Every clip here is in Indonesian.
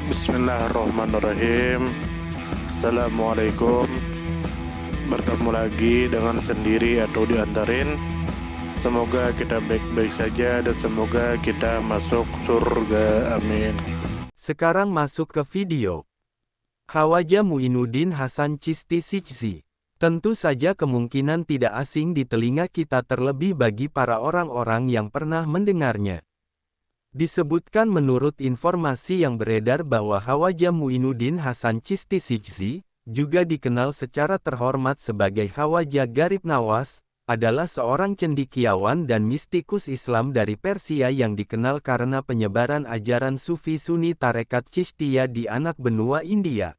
Bismillahirrahmanirrahim. Assalamualaikum. Bertemu lagi dengan sendiri atau diantarin. Semoga kita baik-baik saja dan semoga kita masuk surga. Amin. Sekarang masuk ke video. Khawaja Muinuddin Hasan Chishti Shijzi. Tentu saja kemungkinan tidak asing di telinga kita terlebih bagi para orang-orang yang pernah mendengarnya. Disebutkan menurut informasi yang beredar bahwa Khawaja Muinuddin Hasan Chishti Shijzi, juga dikenal secara terhormat sebagai Khawaja Gharib Nawas, adalah seorang cendekiawan dan mistikus Islam dari Persia yang dikenal karena penyebaran ajaran Sufi Sunni Tarekat Chishtiya di anak benua India.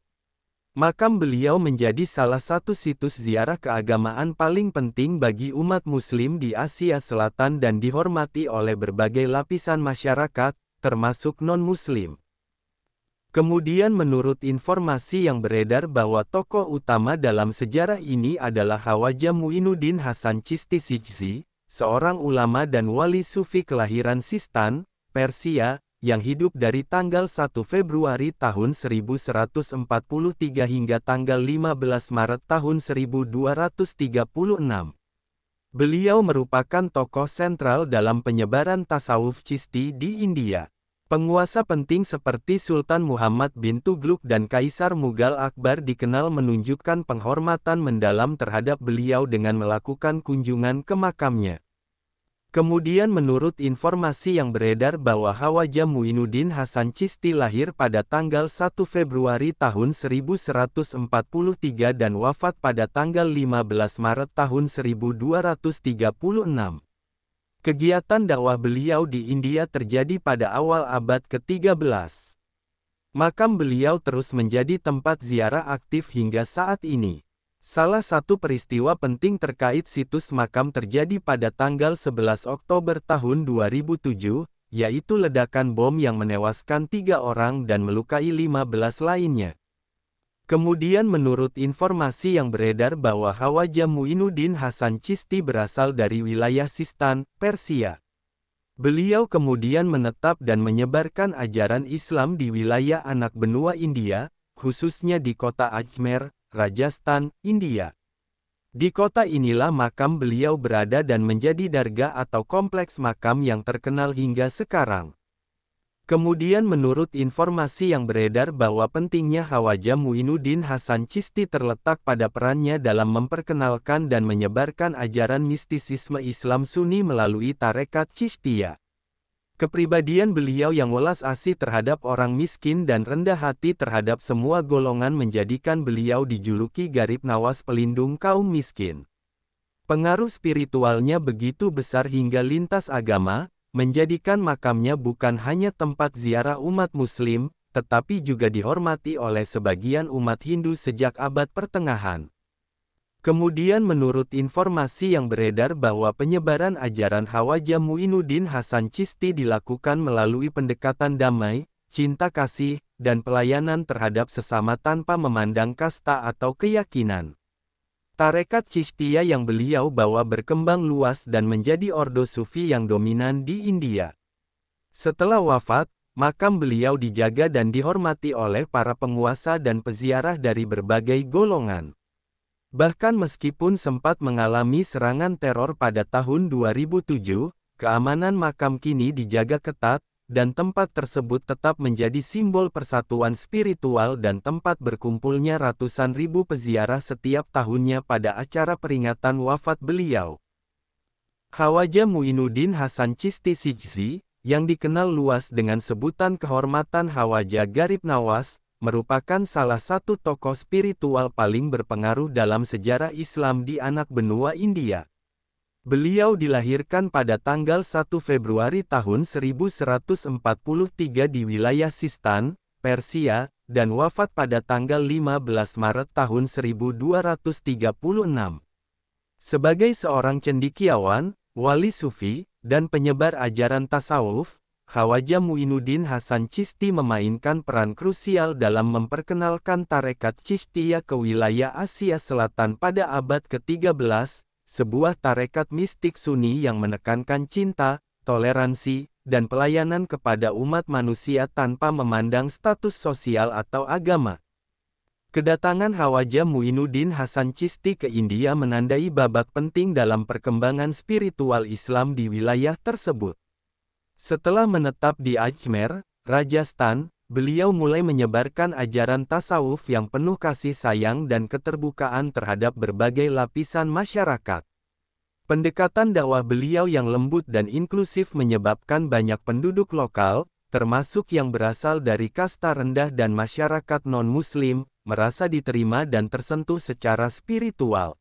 Makam beliau menjadi salah satu situs ziarah keagamaan paling penting bagi umat Muslim di Asia Selatan dan dihormati oleh berbagai lapisan masyarakat, termasuk non-Muslim. Kemudian menurut informasi yang beredar bahwa tokoh utama dalam sejarah ini adalah Khawaja Muinuddin Hasan Chishti Shijzi, seorang ulama dan wali sufi kelahiran Sistan, Persia, yang hidup dari tanggal 1 Februari tahun 1143 hingga tanggal 15 Maret tahun 1236. Beliau merupakan tokoh sentral dalam penyebaran tasawuf Chishti di India. Penguasa penting seperti Sultan Muhammad bin Tughlaq dan Kaisar Mughal Akbar dikenal menunjukkan penghormatan mendalam terhadap beliau dengan melakukan kunjungan ke makamnya. Kemudian menurut informasi yang beredar bahwa Khawaja Muinuddin Hasan Chishti lahir pada tanggal 1 Februari tahun 1143 dan wafat pada tanggal 15 Maret tahun 1236. Kegiatan dakwah beliau di India terjadi pada awal abad ke-13. Makam beliau terus menjadi tempat ziarah aktif hingga saat ini. Salah satu peristiwa penting terkait situs makam terjadi pada tanggal 11 Oktober tahun 2007, yaitu ledakan bom yang menewaskan 3 orang dan melukai 15 lainnya. Kemudian menurut informasi yang beredar bahwa Khawaja Muinuddin Hasan Chishti berasal dari wilayah Sistan, Persia. Beliau kemudian menetap dan menyebarkan ajaran Islam di wilayah anak benua India, khususnya di kota Ajmer, Rajasthan, India. Di kota inilah makam beliau berada dan menjadi dargah atau kompleks makam yang terkenal hingga sekarang. Kemudian menurut informasi yang beredar bahwa pentingnya Khawaja Muinuddin Hasan Chishti terletak pada perannya dalam memperkenalkan dan menyebarkan ajaran mistisisme Islam Sunni melalui Tarekat Chishtiya. Kepribadian beliau yang welas asih terhadap orang miskin dan rendah hati terhadap semua golongan menjadikan beliau dijuluki Gharib Nawas, pelindung kaum miskin. Pengaruh spiritualnya begitu besar hingga lintas agama, menjadikan makamnya bukan hanya tempat ziarah umat Muslim, tetapi juga dihormati oleh sebagian umat Hindu sejak abad pertengahan. Kemudian menurut informasi yang beredar bahwa penyebaran ajaran Khawaja Muinuddin Hasan Chishti dilakukan melalui pendekatan damai, cinta kasih, dan pelayanan terhadap sesama tanpa memandang kasta atau keyakinan. Tarekat Chishtiya yang beliau bawa berkembang luas dan menjadi ordo sufi yang dominan di India. Setelah wafat, makam beliau dijaga dan dihormati oleh para penguasa dan peziarah dari berbagai golongan. Bahkan meskipun sempat mengalami serangan teror pada tahun 2007, keamanan makam kini dijaga ketat, dan tempat tersebut tetap menjadi simbol persatuan spiritual dan tempat berkumpulnya ratusan ribu peziarah setiap tahunnya pada acara peringatan wafat beliau. Khawaja Muinuddin Hasan Chishti Shijzi, yang dikenal luas dengan sebutan kehormatan Khawaja Gharib Nawas, merupakan salah satu tokoh spiritual paling berpengaruh dalam sejarah Islam di anak benua India. Beliau dilahirkan pada tanggal 1 Februari tahun 1143 di wilayah Sistan, Persia, dan wafat pada tanggal 15 Maret tahun 1236. Sebagai seorang cendekiawan, wali sufi, dan penyebar ajaran tasawuf, Khawaja Muinuddin Hasan Chishti memainkan peran krusial dalam memperkenalkan Tarekat Chishtiya ke wilayah Asia Selatan pada abad ke-13, sebuah tarekat mistik Sunni yang menekankan cinta, toleransi, dan pelayanan kepada umat manusia tanpa memandang status sosial atau agama. Kedatangan Khawaja Muinuddin Hasan Chishti ke India menandai babak penting dalam perkembangan spiritual Islam di wilayah tersebut. Setelah menetap di Ajmer, Rajasthan, beliau mulai menyebarkan ajaran tasawuf yang penuh kasih sayang dan keterbukaan terhadap berbagai lapisan masyarakat. Pendekatan dakwah beliau yang lembut dan inklusif menyebabkan banyak penduduk lokal, termasuk yang berasal dari kasta rendah dan masyarakat non-Muslim, merasa diterima dan tersentuh secara spiritual.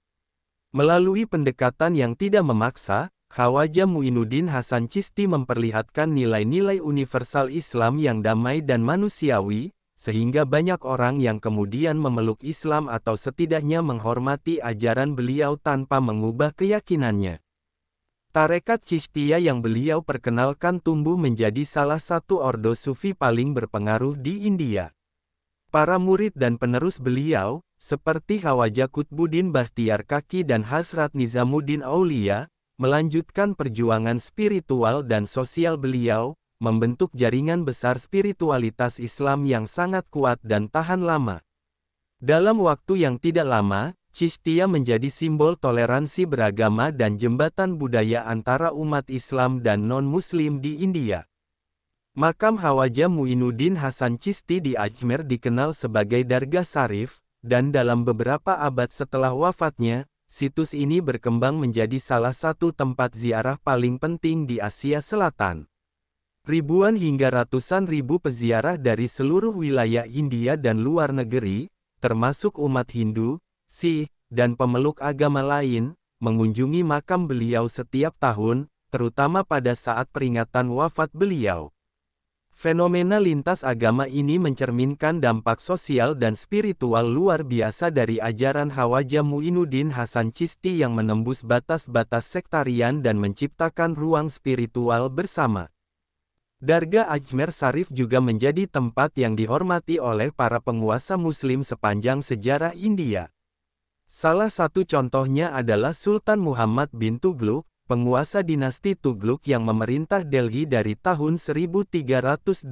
Melalui pendekatan yang tidak memaksa, Khawaja Muinuddin Hasan Chishti memperlihatkan nilai-nilai universal Islam yang damai dan manusiawi, sehingga banyak orang yang kemudian memeluk Islam atau setidaknya menghormati ajaran beliau tanpa mengubah keyakinannya. Tarekat Chishtiyah yang beliau perkenalkan tumbuh menjadi salah satu ordo sufi paling berpengaruh di India. Para murid dan penerus beliau, seperti Khawaja Qutbuddin Bakhtiar Kaki dan Hazrat Nizamuddin Aulia, melanjutkan perjuangan spiritual dan sosial beliau, membentuk jaringan besar spiritualitas Islam yang sangat kuat dan tahan lama. Dalam waktu yang tidak lama, Chishtiyah menjadi simbol toleransi beragama dan jembatan budaya antara umat Islam dan non-Muslim di India. Makam Khawaja Muinuddin Hasan Chishti di Ajmer dikenal sebagai Dargah Syarif, dan dalam beberapa abad setelah wafatnya, situs ini berkembang menjadi salah satu tempat ziarah paling penting di Asia Selatan. Ribuan hingga ratusan ribu peziarah dari seluruh wilayah India dan luar negeri, termasuk umat Hindu, Sikh, dan pemeluk agama lain, mengunjungi makam beliau setiap tahun, terutama pada saat peringatan wafat beliau. Fenomena lintas agama ini mencerminkan dampak sosial dan spiritual luar biasa dari ajaran Khawaja Muinuddin Hasan Chishti yang menembus batas-batas sektarian dan menciptakan ruang spiritual bersama. Dargah Ajmer Syarif juga menjadi tempat yang dihormati oleh para penguasa Muslim sepanjang sejarah India. Salah satu contohnya adalah Sultan Muhammad bin Tughluk, penguasa dinasti Tughluk yang memerintah Delhi dari tahun 1324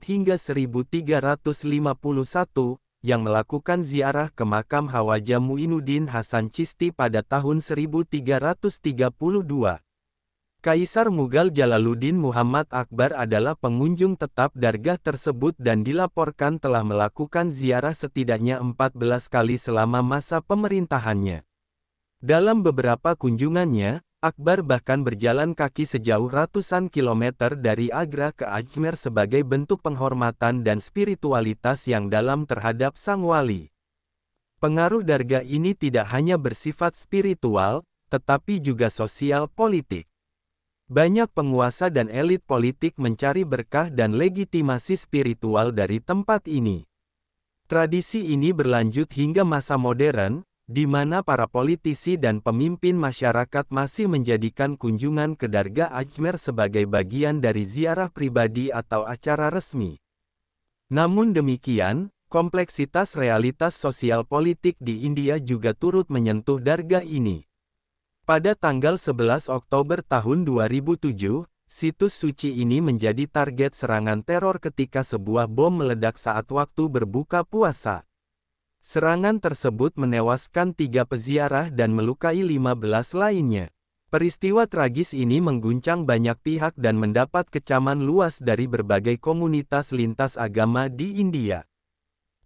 hingga 1351, yang melakukan ziarah ke makam Khawaja Muinuddin Hasan Chishti pada tahun 1332. Kaisar Mughal Jalaluddin Muhammad Akbar adalah pengunjung tetap dargah tersebut dan dilaporkan telah melakukan ziarah setidaknya 14 kali selama masa pemerintahannya. Dalam beberapa kunjungannya, Akbar bahkan berjalan kaki sejauh ratusan kilometer dari Agra ke Ajmer sebagai bentuk penghormatan dan spiritualitas yang dalam terhadap sang wali. Pengaruh dargah ini tidak hanya bersifat spiritual, tetapi juga sosial politik. Banyak penguasa dan elit politik mencari berkah dan legitimasi spiritual dari tempat ini. Tradisi ini berlanjut hingga masa modern, di mana para politisi dan pemimpin masyarakat masih menjadikan kunjungan ke Dargah Ajmer sebagai bagian dari ziarah pribadi atau acara resmi. Namun demikian, kompleksitas realitas sosial politik di India juga turut menyentuh dargah ini. Pada tanggal 11 Oktober tahun 2007, situs suci ini menjadi target serangan teror ketika sebuah bom meledak saat waktu berbuka puasa. Serangan tersebut menewaskan 3 peziarah dan melukai 15 lainnya. Peristiwa tragis ini mengguncang banyak pihak dan mendapat kecaman luas dari berbagai komunitas lintas agama di India.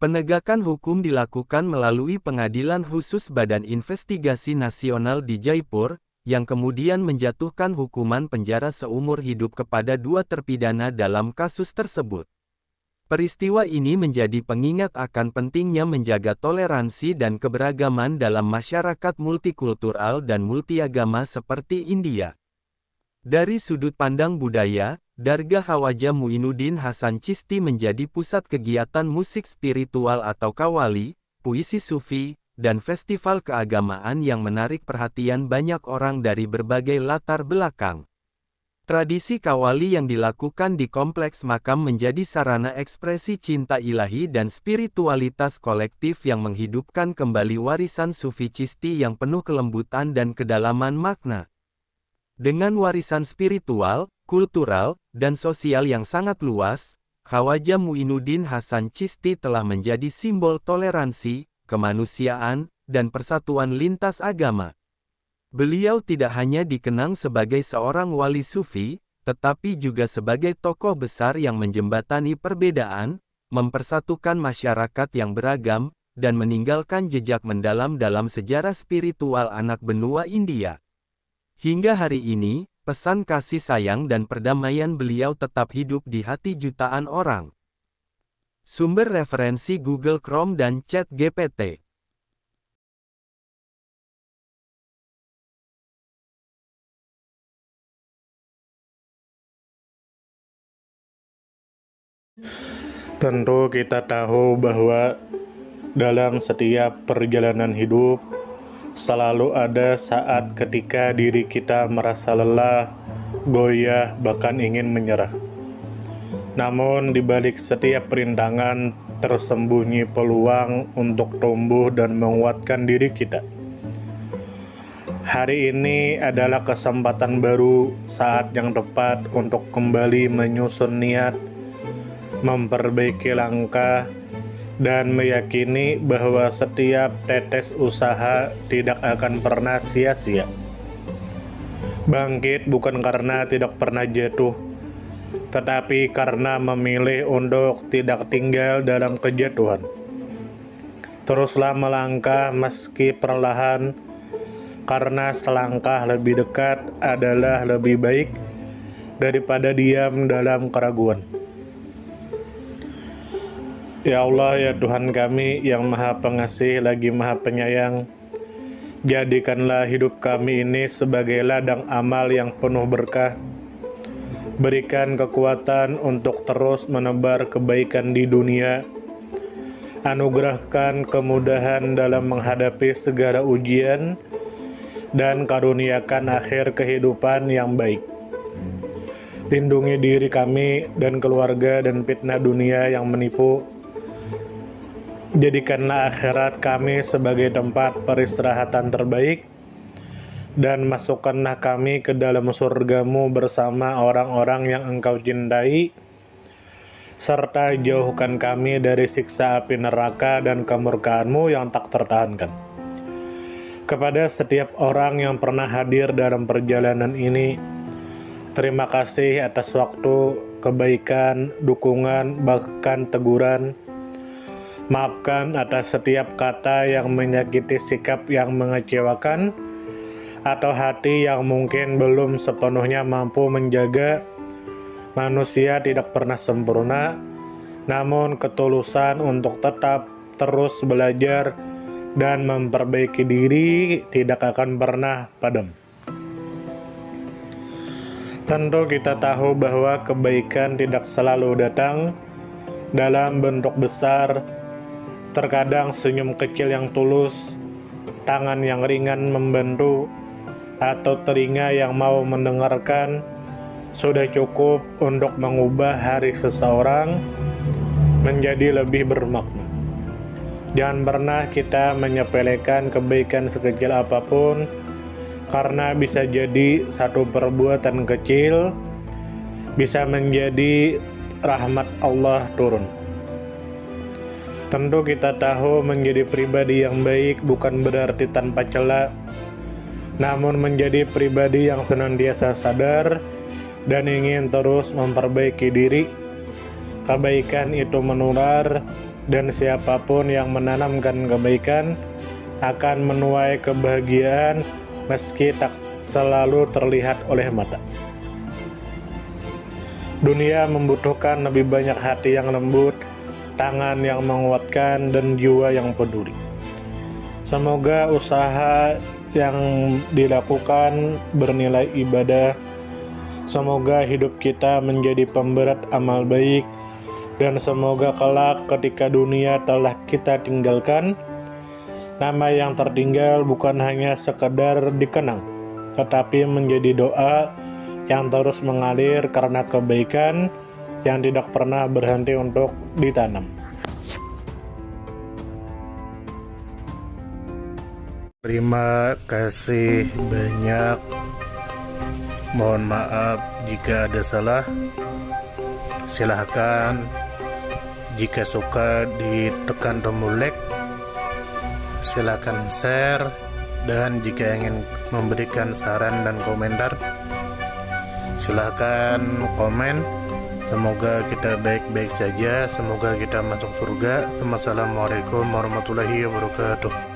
Penegakan hukum dilakukan melalui Pengadilan Khusus Badan Investigasi Nasional di Jaipur, yang kemudian menjatuhkan hukuman penjara seumur hidup kepada 2 terpidana dalam kasus tersebut. Peristiwa ini menjadi pengingat akan pentingnya menjaga toleransi dan keberagaman dalam masyarakat multikultural dan multiagama seperti India. Dari sudut pandang budaya, Dargah Khawaja Muinuddin Hasan Chishti menjadi pusat kegiatan musik spiritual atau qawwali, puisi sufi, dan festival keagamaan yang menarik perhatian banyak orang dari berbagai latar belakang. Tradisi qawwali yang dilakukan di kompleks makam menjadi sarana ekspresi cinta ilahi dan spiritualitas kolektif yang menghidupkan kembali warisan sufi Chishti yang penuh kelembutan dan kedalaman makna. Dengan warisan spiritual, kultural, dan sosial yang sangat luas, Khawaja Muinuddin Hasan Chishti telah menjadi simbol toleransi, kemanusiaan, dan persatuan lintas agama. Beliau tidak hanya dikenang sebagai seorang wali sufi, tetapi juga sebagai tokoh besar yang menjembatani perbedaan, mempersatukan masyarakat yang beragam, dan meninggalkan jejak mendalam dalam sejarah spiritual anak benua India. Hingga hari ini, pesan kasih sayang dan perdamaian beliau tetap hidup di hati jutaan orang. Sumber referensi Google Chrome dan ChatGPT. Tentu kita tahu bahwa dalam setiap perjalanan hidup selalu ada saat ketika diri kita merasa lelah, goyah, bahkan ingin menyerah. Namun di balik setiap perintangan tersembunyi peluang untuk tumbuh dan menguatkan diri kita. Hari ini adalah kesempatan baru, saat yang tepat untuk kembali menyusun niat, memperbaiki langkah, dan meyakini bahwa setiap tetes usaha tidak akan pernah sia-sia. Bangkit bukan karena tidak pernah jatuh, tetapi karena memilih untuk tidak tinggal dalam kejatuhan. Teruslah melangkah meski perlahan, karena selangkah lebih dekat adalah lebih baik daripada diam dalam keraguan. Ya Allah, ya Tuhan kami yang Maha Pengasih lagi Maha Penyayang, jadikanlah hidup kami ini sebagai ladang amal yang penuh berkah. Berikan kekuatan untuk terus menebar kebaikan di dunia. Anugerahkan kemudahan dalam menghadapi segala ujian, dan karuniakan akhir kehidupan yang baik. Lindungi diri kami dan keluarga dan fitnah dunia yang menipu. Jadikanlah akhirat kami sebagai tempat peristirahatan terbaik, dan masukkanlah kami ke dalam surga-Mu bersama orang-orang yang Engkau cintai, serta jauhkan kami dari siksa api neraka dan kemurkaan-Mu yang tak tertahankan. Kepada setiap orang yang pernah hadir dalam perjalanan ini, terima kasih atas waktu, kebaikan, dukungan, bahkan teguran. Maafkan atas setiap kata yang menyakiti, sikap yang mengecewakan, atau hati yang mungkin belum sepenuhnya mampu menjaga. Manusia tidak pernah sempurna, namun ketulusan untuk tetap terus belajar dan memperbaiki diri tidak akan pernah padam. Tentu kita tahu bahwa kebaikan tidak selalu datang dalam bentuk besar. Terkadang senyum kecil yang tulus, tangan yang ringan membantu, atau telinga yang mau mendengarkan sudah cukup untuk mengubah hari seseorang menjadi lebih bermakna. Jangan pernah kita menyepelekan kebaikan sekecil apapun, karena bisa jadi satu perbuatan kecil bisa menjadi rahmat Allah turun. Tentu kita tahu menjadi pribadi yang baik bukan berarti tanpa celah, namun menjadi pribadi yang senantiasa sadar dan ingin terus memperbaiki diri. Kebaikan itu menular, dan siapapun yang menanamkan kebaikan akan menuai kebahagiaan meski tak selalu terlihat oleh mata. Dunia membutuhkan lebih banyak hati yang lembut, tangan yang menguatkan, dan jiwa yang peduli. Semoga usaha yang dilakukan bernilai ibadah. Semoga hidup kita menjadi pemberat amal baik, dan semoga kelak ketika dunia telah kita tinggalkan, nama yang tertinggal bukan hanya sekedar dikenang, tetapi menjadi doa yang terus mengalir karena kebaikan yang tidak pernah berhenti untuk ditanam. Terima kasih banyak Mohon maaf jika ada salah. Silahkan jika suka ditekan tombol like, silahkan share, dan jika ingin memberikan saran dan komentar, silahkan komen. Semoga kita baik-baik saja, semoga kita masuk surga. Wassalamualaikum warahmatullahi wabarakatuh.